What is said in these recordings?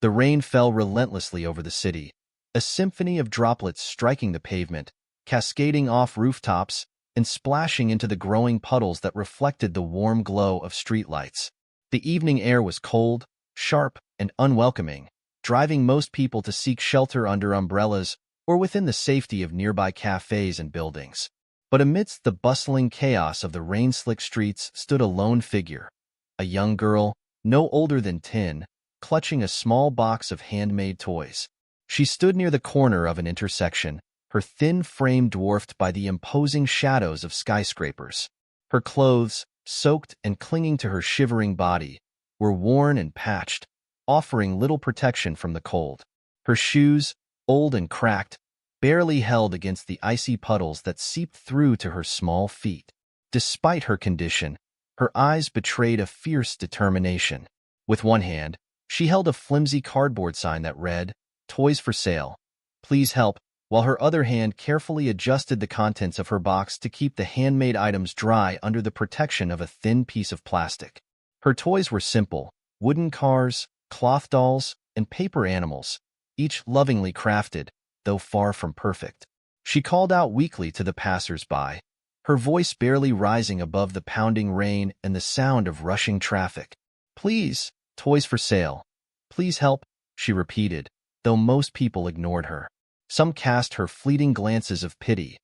The rain fell relentlessly over the city, a symphony of droplets striking the pavement, cascading off rooftops, and splashing into the growing puddles that reflected the warm glow of streetlights. The evening air was cold, sharp, and unwelcoming, driving most people to seek shelter under umbrellas or within the safety of nearby cafes and buildings. But amidst the bustling chaos of the rain-slick streets stood a lone figure, a young girl, no older than 10, clutching a small box of handmade toys. She stood near the corner of an intersection, her thin frame dwarfed by the imposing shadows of skyscrapers. Her clothes, soaked and clinging to her shivering body, were worn and patched, offering little protection from the cold. Her shoes, old and cracked, barely held against the icy puddles that seeped through to her small feet. Despite her condition, her eyes betrayed a fierce determination. With one hand, she held a flimsy cardboard sign that read, "Toys for sale. Please help," while her other hand carefully adjusted the contents of her box to keep the handmade items dry under the protection of a thin piece of plastic. Her toys were simple: wooden cars, cloth dolls, and paper animals, each lovingly crafted, though far from perfect. She called out weakly to the passers-by, her voice barely rising above the pounding rain and the sound of rushing traffic. "Please, toys for sale. Please help," she repeated, though most people ignored her. Some cast her fleeting glances of pity.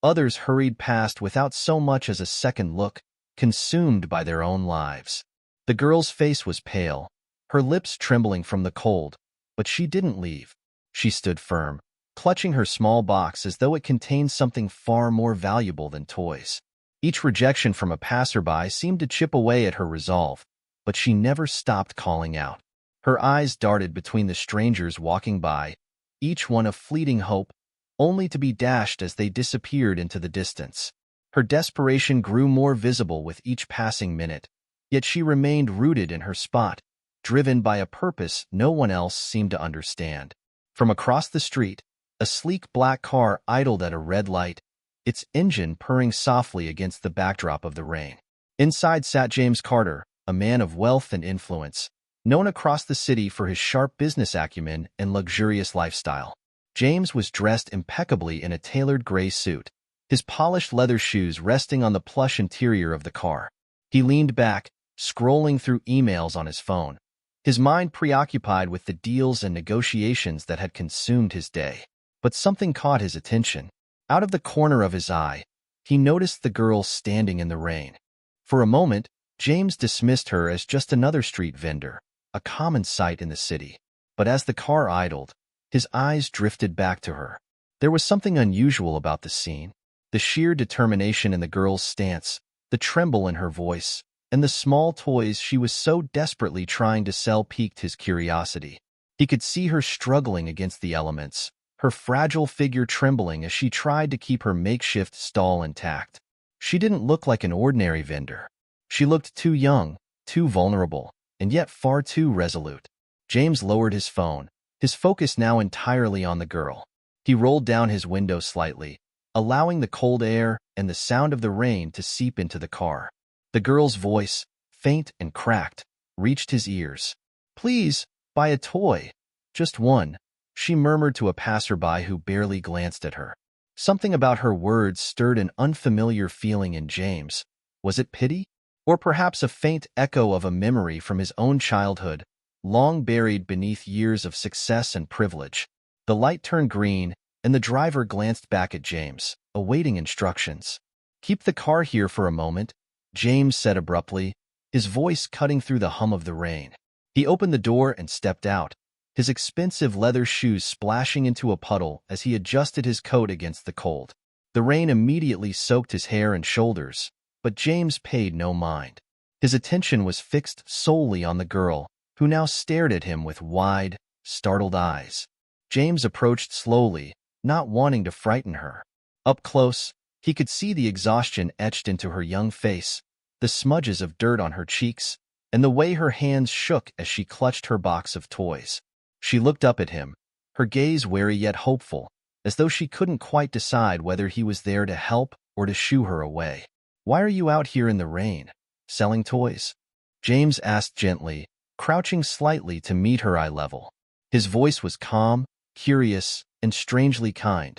Others hurried past without so much as a second look, consumed by their own lives. The girl's face was pale, her lips trembling from the cold, but she didn't leave. She stood firm, clutching her small box as though it contained something far more valuable than toys. Each rejection from a passerby seemed to chip away at her resolve, but she never stopped calling out. Her eyes darted between the strangers walking by, each one a fleeting hope, only to be dashed as they disappeared into the distance. Her desperation grew more visible with each passing minute, yet she remained rooted in her spot, driven by a purpose no one else seemed to understand. From across the street, a sleek black car idled at a red light, its engine purring softly against the backdrop of the rain. Inside sat James Carter, a man of wealth and influence, known across the city for his sharp business acumen and luxurious lifestyle. James was dressed impeccably in a tailored gray suit, his polished leather shoes resting on the plush interior of the car. He leaned back, scrolling through emails on his phone, his mind preoccupied with the deals and negotiations that had consumed his day. But something caught his attention. Out of the corner of his eye, he noticed the girl standing in the rain. For a moment, James dismissed her as just another street vendor, a common sight in the city. But as the car idled, his eyes drifted back to her. There was something unusual about the scene. The sheer determination in the girl's stance, the tremble in her voice, and the small toys she was so desperately trying to sell piqued his curiosity. He could see her struggling against the elements, her fragile figure trembling as she tried to keep her makeshift stall intact. She didn't look like an ordinary vendor. She looked too young, too vulnerable, and yet far too resolute. James lowered his phone, his focus now entirely on the girl. He rolled down his window slightly, allowing the cold air and the sound of the rain to seep into the car. The girl's voice, faint and cracked, reached his ears. "Please, buy a toy. Just one," she murmured to a passerby who barely glanced at her. Something about her words stirred an unfamiliar feeling in James. Was it pity? Or perhaps a faint echo of a memory from his own childhood, long buried beneath years of success and privilege? The light turned green, and the driver glanced back at James, awaiting instructions. "Keep the car here for a moment," James said abruptly, his voice cutting through the hum of the rain. He opened the door and stepped out, his expensive leather shoes splashing into a puddle as he adjusted his coat against the cold. The rain immediately soaked his hair and shoulders, but James paid no mind. His attention was fixed solely on the girl, who now stared at him with wide, startled eyes. James approached slowly, not wanting to frighten her. Up close, he could see the exhaustion etched into her young face, the smudges of dirt on her cheeks, and the way her hands shook as she clutched her box of toys. She looked up at him, her gaze wary yet hopeful, as though she couldn't quite decide whether he was there to help or to shoo her away. "Why are you out here in the rain? Selling toys?" James asked gently, crouching slightly to meet her eye level. His voice was calm, curious, and strangely kind,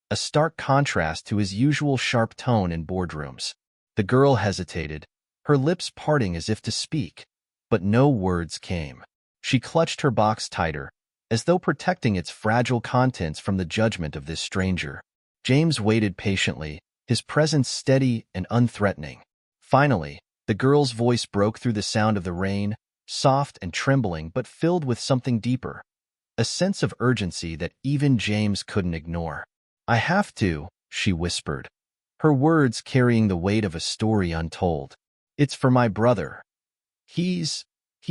a stark contrast to his usual sharp tone in boardrooms. The girl hesitated, her lips parting as if to speak, but no words came. She clutched her box tighter, as though protecting its fragile contents from the judgment of this stranger. James waited patiently, his presence steady and unthreatening. Finally, the girl's voice broke through the sound of the rain, soft and trembling but filled with something deeper, a sense of urgency that even James couldn't ignore. "I have to," she whispered, her words carrying the weight of a story untold. "It's for my brother. He's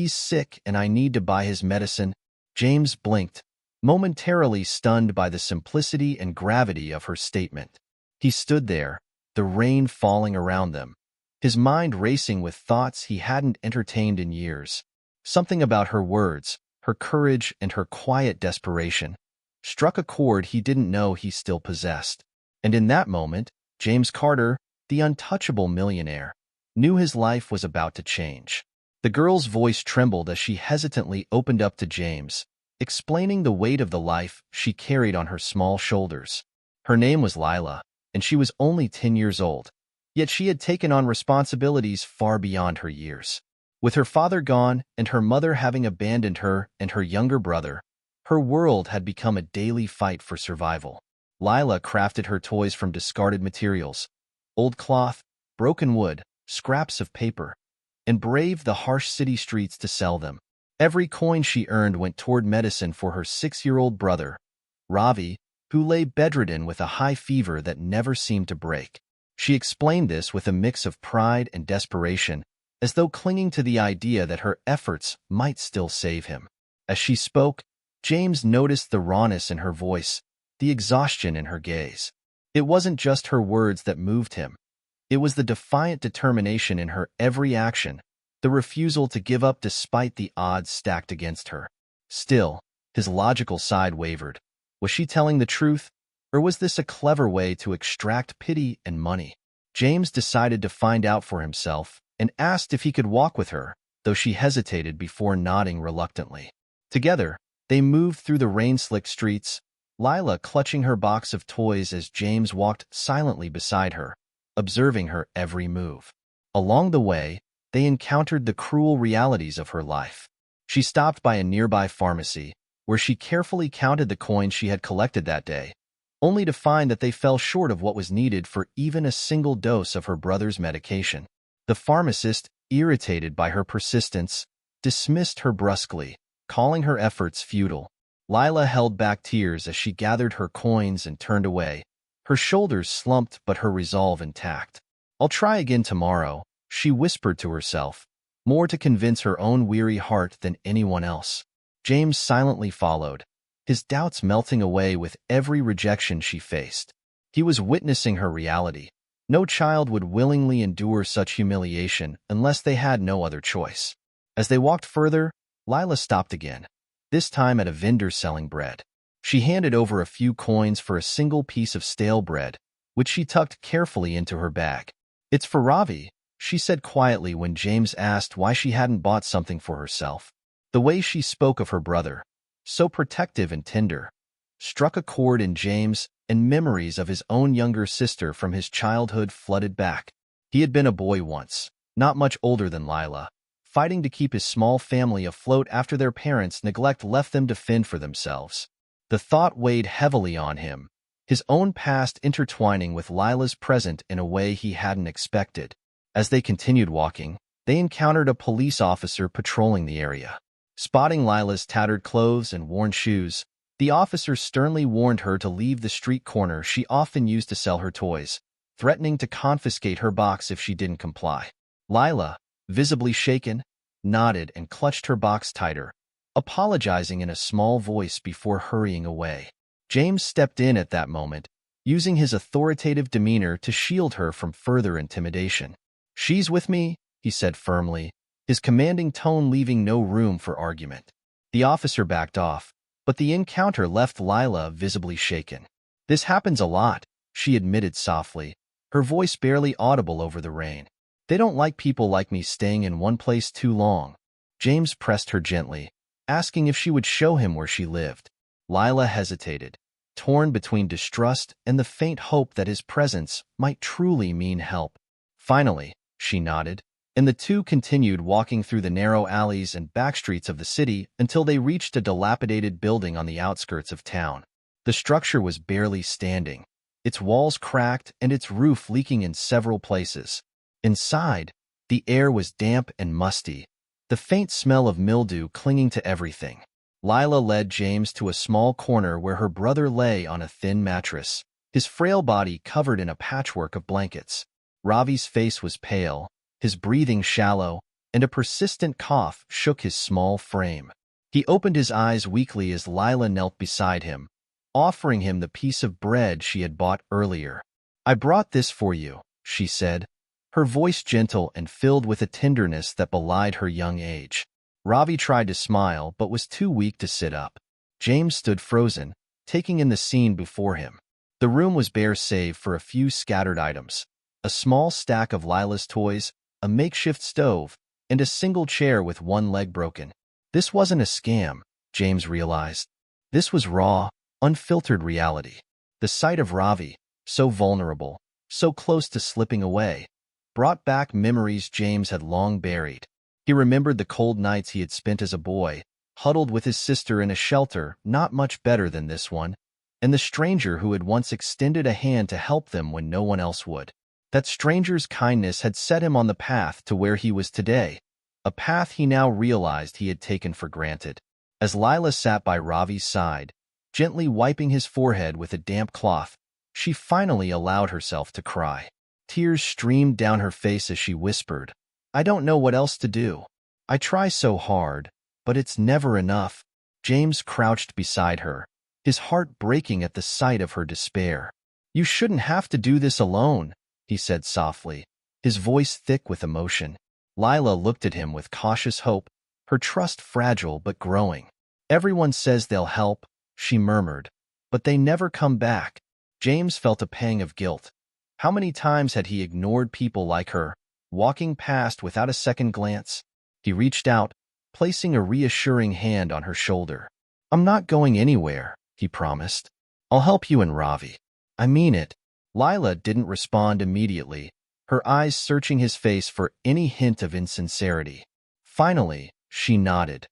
sick and I need to buy his medicine." James blinked, momentarily stunned by the simplicity and gravity of her statement. He stood there, the rain falling around them, his mind racing with thoughts he hadn't entertained in years. Something about her words, her courage, and her quiet desperation struck a chord he didn't know he still possessed. And in that moment, James Carter, the untouchable millionaire, knew his life was about to change. The girl's voice trembled as she hesitantly opened up to James, explaining the weight of the life she carried on her small shoulders. Her name was Lila, and she was only 10 years old, yet she had taken on responsibilities far beyond her years. With her father gone and her mother having abandoned her and her younger brother, her world had become a daily fight for survival. Lila crafted her toys from discarded materials, old cloth, broken wood, scraps of paper, and braved the harsh city streets to sell them. Every coin she earned went toward medicine for her 6-year-old brother, Ravi, who lay bedridden with a high fever that never seemed to break. She explained this with a mix of pride and desperation, as though clinging to the idea that her efforts might still save him. As she spoke, James noticed the rawness in her voice, the exhaustion in her gaze. It wasn't just her words that moved him. It was the defiant determination in her every action, the refusal to give up despite the odds stacked against her. Still, his logical side wavered. Was she telling the truth, or was this a clever way to extract pity and money? James decided to find out for himself and asked if he could walk with her, though she hesitated before nodding reluctantly. Together, they moved through the rain-slicked streets, Lila clutching her box of toys as James walked silently beside her, observing her every move. Along the way, they encountered the cruel realities of her life. She stopped by a nearby pharmacy, where she carefully counted the coins she had collected that day, only to find that they fell short of what was needed for even a single dose of her brother's medication. The pharmacist, irritated by her persistence, dismissed her brusquely, calling her efforts futile. Lila held back tears as she gathered her coins and turned away, her shoulders slumped but her resolve intact. "I'll try again tomorrow," she whispered to herself, more to convince her own weary heart than anyone else. James silently followed, his doubts melting away with every rejection she faced. He was witnessing her reality. No child would willingly endure such humiliation unless they had no other choice. As they walked further, Lila stopped again, this time at a vendor selling bread. She handed over a few coins for a single piece of stale bread, which she tucked carefully into her bag. "It's for Ravi," she said quietly when James asked why she hadn't bought something for herself. The way she spoke of her brother, so protective and tender, struck a chord in James, and memories of his own younger sister from his childhood flooded back. He had been a boy once, not much older than Lila, fighting to keep his small family afloat after their parents' neglect left them to fend for themselves. The thought weighed heavily on him, his own past intertwining with Lila's present in a way he hadn't expected. As they continued walking, they encountered a police officer patrolling the area. Spotting Lila's tattered clothes and worn shoes, the officer sternly warned her to leave the street corner she often used to sell her toys, threatening to confiscate her box if she didn't comply. Lila, visibly shaken, nodded and clutched her box tighter, apologizing in a small voice before hurrying away. James stepped in at that moment, using his authoritative demeanor to shield her from further intimidation. "She's with me," he said firmly, his commanding tone leaving no room for argument. The officer backed off, but the encounter left Lila visibly shaken. "This happens a lot," she admitted softly, her voice barely audible over the rain. "They don't like people like me staying in one place too long." James pressed her gently, asking if she would show him where she lived. Lila hesitated, torn between distrust and the faint hope that his presence might truly mean help. Finally, she nodded, and the two continued walking through the narrow alleys and backstreets of the city until they reached a dilapidated building on the outskirts of town. The structure was barely standing, its walls cracked and its roof leaking in several places. Inside, the air was damp and musty, the faint smell of mildew clinging to everything. Lila led James to a small corner where her brother lay on a thin mattress, his frail body covered in a patchwork of blankets. Ravi's face was pale, his breathing shallow, and a persistent cough shook his small frame. He opened his eyes weakly as Lila knelt beside him, offering him the piece of bread she had bought earlier. "I brought this for you," she said, her voice gentle and filled with a tenderness that belied her young age. Ravi tried to smile but was too weak to sit up. James stood frozen, taking in the scene before him. The room was bare save for a few scattered items: a small stack of Lila's toys, a makeshift stove, and a single chair with one leg broken. This wasn't a scam, James realized. This was raw, unfiltered reality. The sight of Ravi, so vulnerable, so close to slipping away, brought back memories James had long buried. He remembered the cold nights he had spent as a boy, huddled with his sister in a shelter not much better than this one, and the stranger who had once extended a hand to help them when no one else would. That stranger's kindness had set him on the path to where he was today, a path he now realized he had taken for granted. As Lila sat by Ravi's side, gently wiping his forehead with a damp cloth, she finally allowed herself to cry. Tears streamed down her face as she whispered, "I don't know what else to do. I try so hard, but it's never enough." James crouched beside her, his heart breaking at the sight of her despair. "You shouldn't have to do this alone," he said softly, his voice thick with emotion. Lila looked at him with cautious hope, her trust fragile but growing. "Everyone says they'll help," she murmured, "but they never come back." James felt a pang of guilt. How many times had he ignored people like her, walking past without a second glance? He reached out, placing a reassuring hand on her shoulder. "I'm not going anywhere," he promised. "I'll help you and Ravi. I mean it." Lila didn't respond immediately, her eyes searching his face for any hint of insincerity. Finally, she nodded,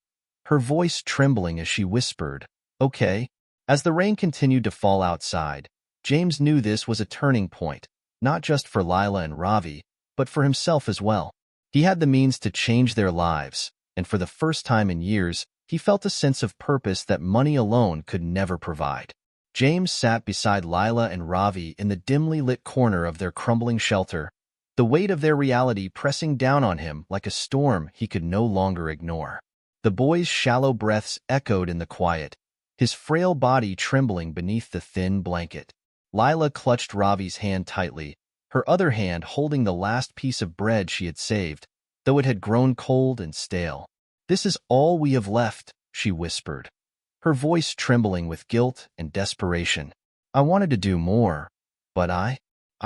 her voice trembling as she whispered, "Okay." As the rain continued to fall outside, James knew this was a turning point, not just for Lila and Ravi, but for himself as well. He had the means to change their lives, and for the first time in years, he felt a sense of purpose that money alone could never provide. James sat beside Lila and Ravi in the dimly lit corner of their crumbling shelter, the weight of their reality pressing down on him like a storm he could no longer ignore. The boy's shallow breaths echoed in the quiet, his frail body trembling beneath the thin blanket. Lila clutched Ravi's hand tightly, her other hand holding the last piece of bread she had saved, though it had grown cold and stale. "This is all we have left," she whispered, her voice trembling with guilt and desperation. "I wanted to do more, but I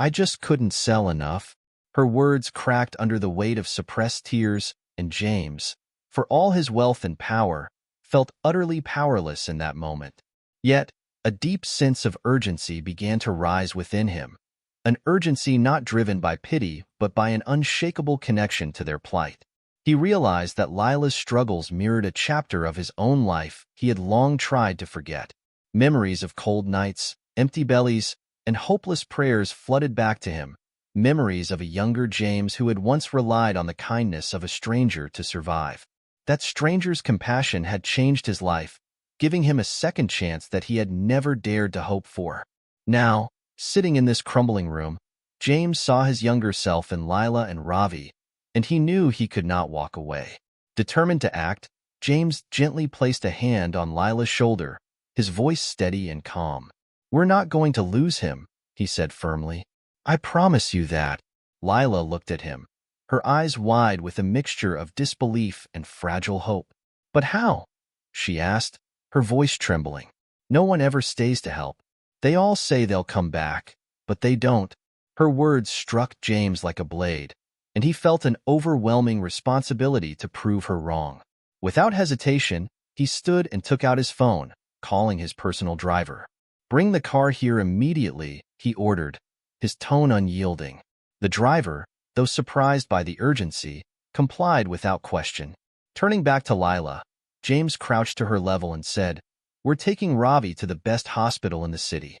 just couldn't sell enough." Her words cracked under the weight of suppressed tears, and James, for all his wealth and power, felt utterly powerless in that moment. Yet, a deep sense of urgency began to rise within him, an urgency not driven by pity but by an unshakable connection to their plight. He realized that Lila's struggles mirrored a chapter of his own life he had long tried to forget. Memories of cold nights, empty bellies, and hopeless prayers flooded back to him, memories of a younger James who had once relied on the kindness of a stranger to survive. That stranger's compassion had changed his life, giving him a second chance that he had never dared to hope for. Now, sitting in this crumbling room, James saw his younger self in Lila and Ravi, and he knew he could not walk away. Determined to act, James gently placed a hand on Lila's shoulder, his voice steady and calm. "We're not going to lose him," he said firmly. "I promise you that." Lila looked at him, her eyes wide with a mixture of disbelief and fragile hope. "But how?" she asked, her voice trembling. "No one ever stays to help. They all say they'll come back, but they don't." Her words struck James like a blade, and he felt an overwhelming responsibility to prove her wrong. Without hesitation, he stood and took out his phone, calling his personal driver. "Bring the car here immediately," he ordered, his tone unyielding. The driver, though surprised by the urgency, complied without question. Turning back to Lila, James crouched to her level and said, "We're taking Ravi to the best hospital in the city.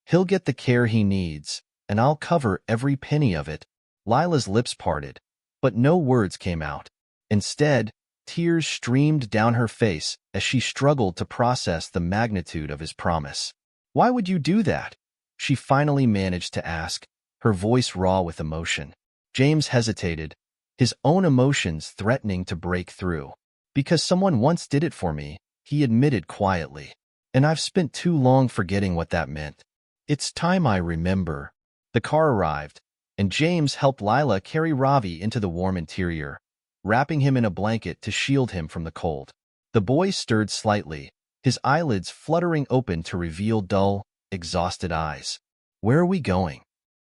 He'll get the care he needs, and I'll cover every penny of it." Lila's lips parted, but no words came out. Instead, tears streamed down her face as she struggled to process the magnitude of his promise. "Why would you do that?" she finally managed to ask, her voice raw with emotion. James hesitated, his own emotions threatening to break through. "Because someone once did it for me," he admitted quietly, "and I've spent too long forgetting what that meant. It's time I remember." The car arrived, and James helped Lila carry Ravi into the warm interior, wrapping him in a blanket to shield him from the cold. The boy stirred slightly, his eyelids fluttering open to reveal dull, exhausted eyes. "Where are we going?"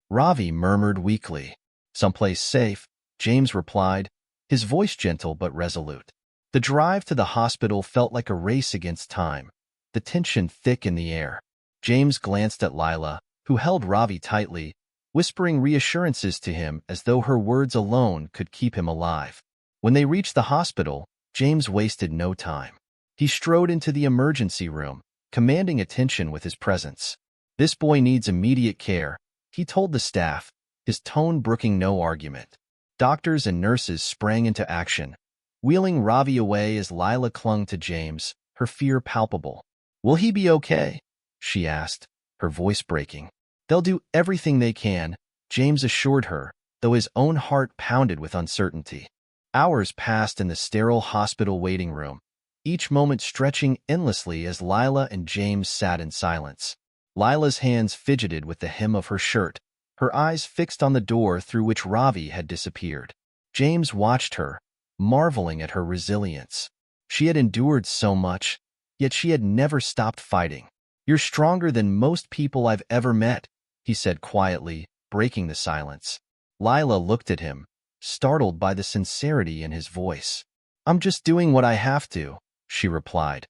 Ravi murmured weakly. "Someplace safe," James replied, his voice gentle but resolute. The drive to the hospital felt like a race against time, the tension thick in the air. James glanced at Lila, who held Ravi tightly, whispering reassurances to him as though her words alone could keep him alive. When they reached the hospital, James wasted no time. He strode into the emergency room, commanding attention with his presence. "This boy needs immediate care," he told the staff, his tone brooking no argument. Doctors and nurses sprang into action, wheeling Ravi away as Lila clung to James, her fear palpable. "Will he be okay?" she asked, her voice breaking. "They'll do everything they can," James assured her, though his own heart pounded with uncertainty. Hours passed in the sterile hospital waiting room, each moment stretching endlessly as Lila and James sat in silence. Lila's hands fidgeted with the hem of her shirt, her eyes fixed on the door through which Ravi had disappeared. James watched her, marveling at her resilience. She had endured so much, yet she had never stopped fighting. "You're stronger than most people I've ever met," he said quietly, breaking the silence. Lila looked at him, startled by the sincerity in his voice. "I'm just doing what I have to," she replied,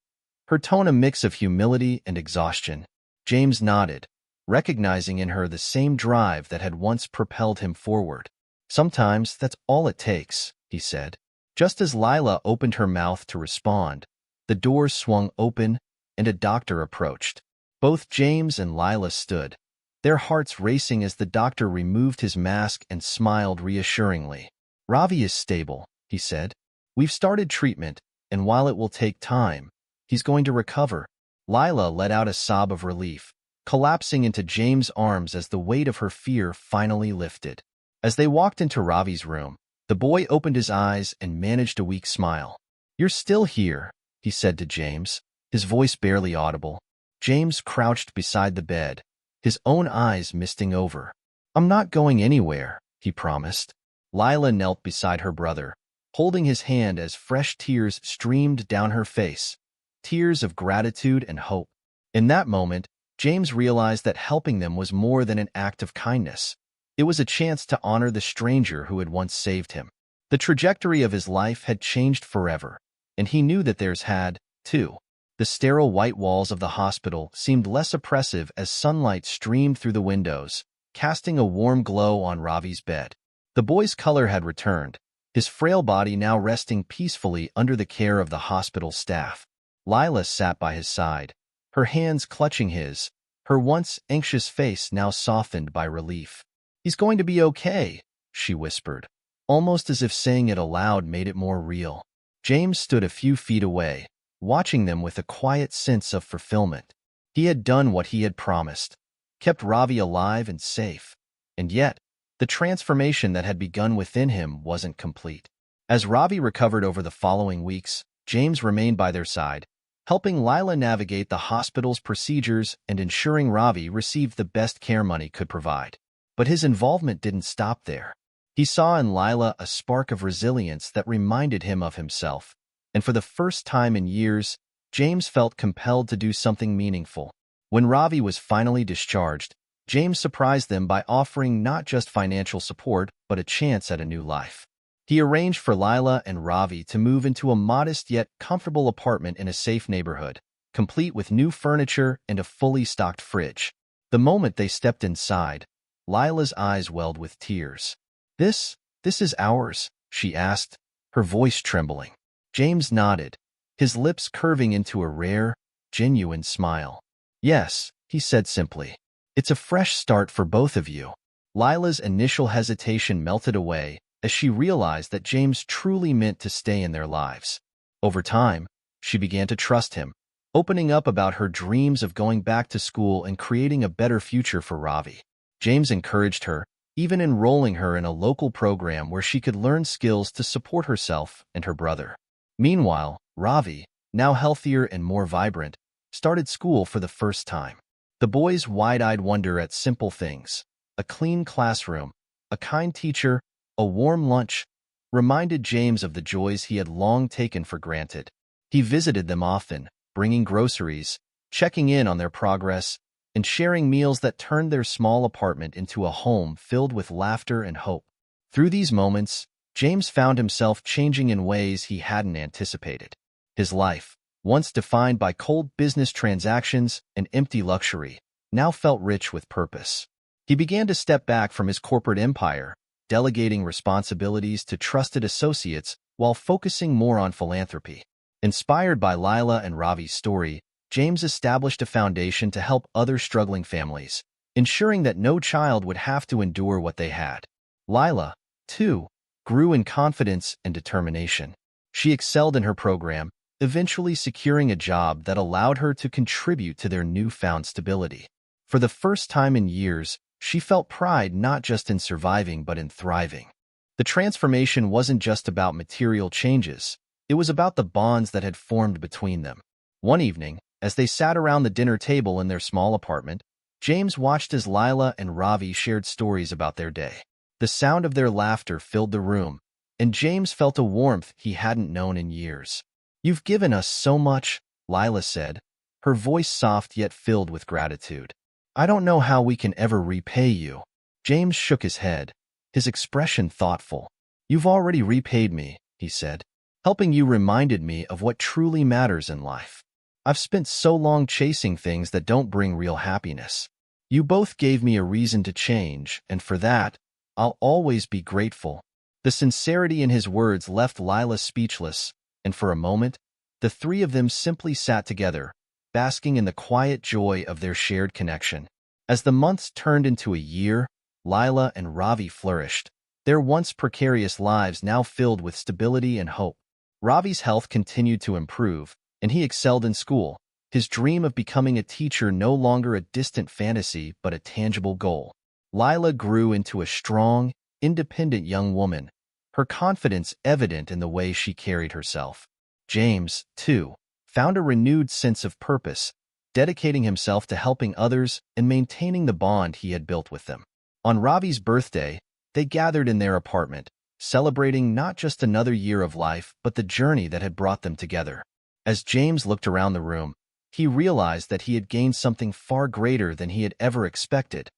her tone a mix of humility and exhaustion. James nodded, recognizing in her the same drive that had once propelled him forward. "Sometimes that's all it takes," he said. Just as Lila opened her mouth to respond, the door swung open and a doctor approached. Both James and Lila stood, their hearts racing as the doctor removed his mask and smiled reassuringly. "Ravi is stable," he said. "We've started treatment, and while it will take time, he's going to recover." Lila let out a sob of relief, collapsing into James' arms as the weight of her fear finally lifted. As they walked into Ravi's room, the boy opened his eyes and managed a weak smile. "You're still here," he said to James, his voice barely audible. James crouched beside the bed, his own eyes misting over. "I'm not going anywhere," he promised. Lila knelt beside her brother, holding his hand as fresh tears streamed down her face, tears of gratitude and hope. In that moment, James realized that helping them was more than an act of kindness. It was a chance to honor the stranger who had once saved him. The trajectory of his life had changed forever, and he knew that theirs had, too. The sterile white walls of the hospital seemed less oppressive as sunlight streamed through the windows, casting a warm glow on Ravi's bed. The boy's color had returned, his frail body now resting peacefully under the care of the hospital staff. Lila sat by his side, her hands clutching his, her once anxious face now softened by relief. "He's going to be okay," she whispered, almost as if saying it aloud made it more real. James stood a few feet away, watching them with a quiet sense of fulfillment. He had done what he had promised, kept Ravi alive and safe, and yet, the transformation that had begun within him wasn't complete. As Ravi recovered over the following weeks, James remained by their side, helping Lila navigate the hospital's procedures and ensuring Ravi received the best care money could provide. But his involvement didn't stop there. He saw in Lila a spark of resilience that reminded him of himself, and for the first time in years, James felt compelled to do something meaningful. When Ravi was finally discharged, James surprised them by offering not just financial support, but a chance at a new life. He arranged for Lila and Ravi to move into a modest yet comfortable apartment in a safe neighborhood, complete with new furniture and a fully stocked fridge. The moment they stepped inside, Lila's eyes welled with tears. This is ours," she asked, her voice trembling. James nodded, his lips curving into a rare, genuine smile. "Yes," he said simply. "It's a fresh start for both of you." Lila's initial hesitation melted away as she realized that James truly meant to stay in their lives. Over time, she began to trust him, opening up about her dreams of going back to school and creating a better future for Ravi. James encouraged her, even enrolling her in a local program where she could learn skills to support herself and her brother. Meanwhile, Ravi, now healthier and more vibrant, started school for the first time. The boy's wide-eyed wonder at simple things, a clean classroom, a kind teacher, a warm lunch, reminded James of the joys he had long taken for granted. He visited them often, bringing groceries, checking in on their progress, and sharing meals that turned their small apartment into a home filled with laughter and hope. Through these moments, James found himself changing in ways he hadn't anticipated. His life, once defined by cold business transactions and empty luxury, now felt rich with purpose. He began to step back from his corporate empire, delegating responsibilities to trusted associates while focusing more on philanthropy. Inspired by Lila and Ravi's story, James established a foundation to help other struggling families, ensuring that no child would have to endure what they had. Lila, too, grew in confidence and determination. She excelled in her program, eventually securing a job that allowed her to contribute to their newfound stability. For the first time in years, she felt pride not just in surviving but in thriving. The transformation wasn't just about material changes, it was about the bonds that had formed between them. One evening, as they sat around the dinner table in their small apartment, James watched as Lila and Ravi shared stories about their day. The sound of their laughter filled the room, and James felt a warmth he hadn't known in years. "You've given us so much," Lila said, her voice soft yet filled with gratitude. "I don't know how we can ever repay you." James shook his head, his expression thoughtful. "You've already repaid me," he said. "Helping you reminded me of what truly matters in life. I've spent so long chasing things that don't bring real happiness. You both gave me a reason to change, and for that, I'll always be grateful." The sincerity in his words left Lila speechless, and for a moment, the three of them simply sat together, basking in the quiet joy of their shared connection. As the months turned into a year, Lila and Ravi flourished, their once precarious lives now filled with stability and hope. Ravi's health continued to improve, and he excelled in school, his dream of becoming a teacher no longer a distant fantasy but a tangible goal. Lila grew into a strong, independent young woman, her confidence evident in the way she carried herself. James, too, found a renewed sense of purpose, dedicating himself to helping others and maintaining the bond he had built with them. On Ravi's birthday, they gathered in their apartment, celebrating not just another year of life but the journey that had brought them together. As James looked around the room, he realized that he had gained something far greater than he had ever expected,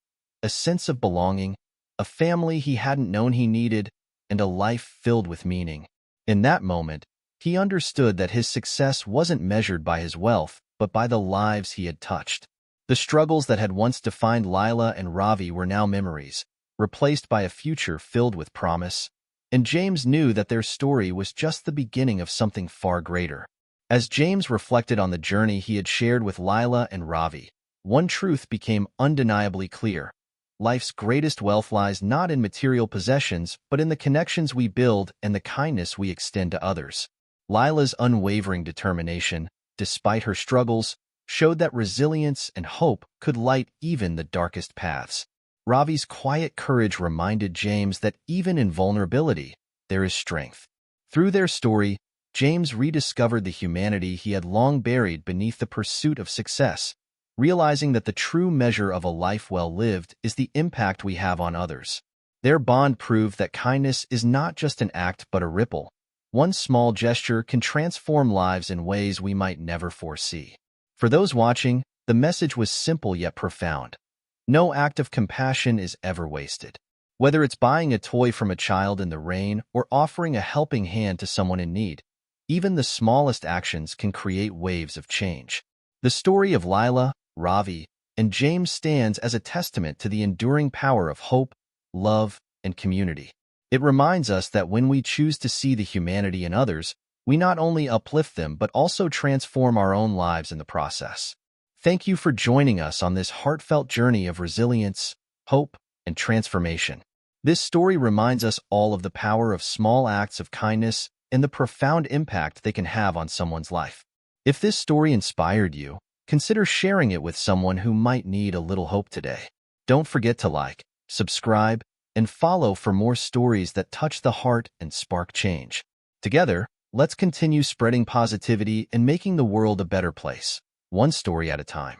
a sense of belonging, a family he hadn't known he needed, and a life filled with meaning. In that moment, he understood that his success wasn't measured by his wealth, but by the lives he had touched. The struggles that had once defined Lila and Ravi were now memories, replaced by a future filled with promise, and James knew that their story was just the beginning of something far greater. As James reflected on the journey he had shared with Lila and Ravi, one truth became undeniably clear. Life's greatest wealth lies not in material possessions, but in the connections we build and the kindness we extend to others. Lila's unwavering determination, despite her struggles, showed that resilience and hope could light even the darkest paths. Ravi's quiet courage reminded James that even in vulnerability, there is strength. Through their story, James rediscovered the humanity he had long buried beneath the pursuit of success, realizing that the true measure of a life well lived is the impact we have on others. Their bond proved that kindness is not just an act but a ripple. One small gesture can transform lives in ways we might never foresee. For those watching, the message was simple yet profound. No act of compassion is ever wasted. Whether it's buying a toy from a child in the rain or offering a helping hand to someone in need, even the smallest actions can create waves of change. The story of Lila, Ravi, and James stands as a testament to the enduring power of hope, love, and community. It reminds us that when we choose to see the humanity in others, we not only uplift them but also transform our own lives in the process. Thank you for joining us on this heartfelt journey of resilience, hope, and transformation. This story reminds us all of the power of small acts of kindness and the profound impact they can have on someone's life. If this story inspired you, consider sharing it with someone who might need a little hope today. Don't forget to like, subscribe, and follow for more stories that touch the heart and spark change. Together, let's continue spreading positivity and making the world a better place, one story at a time.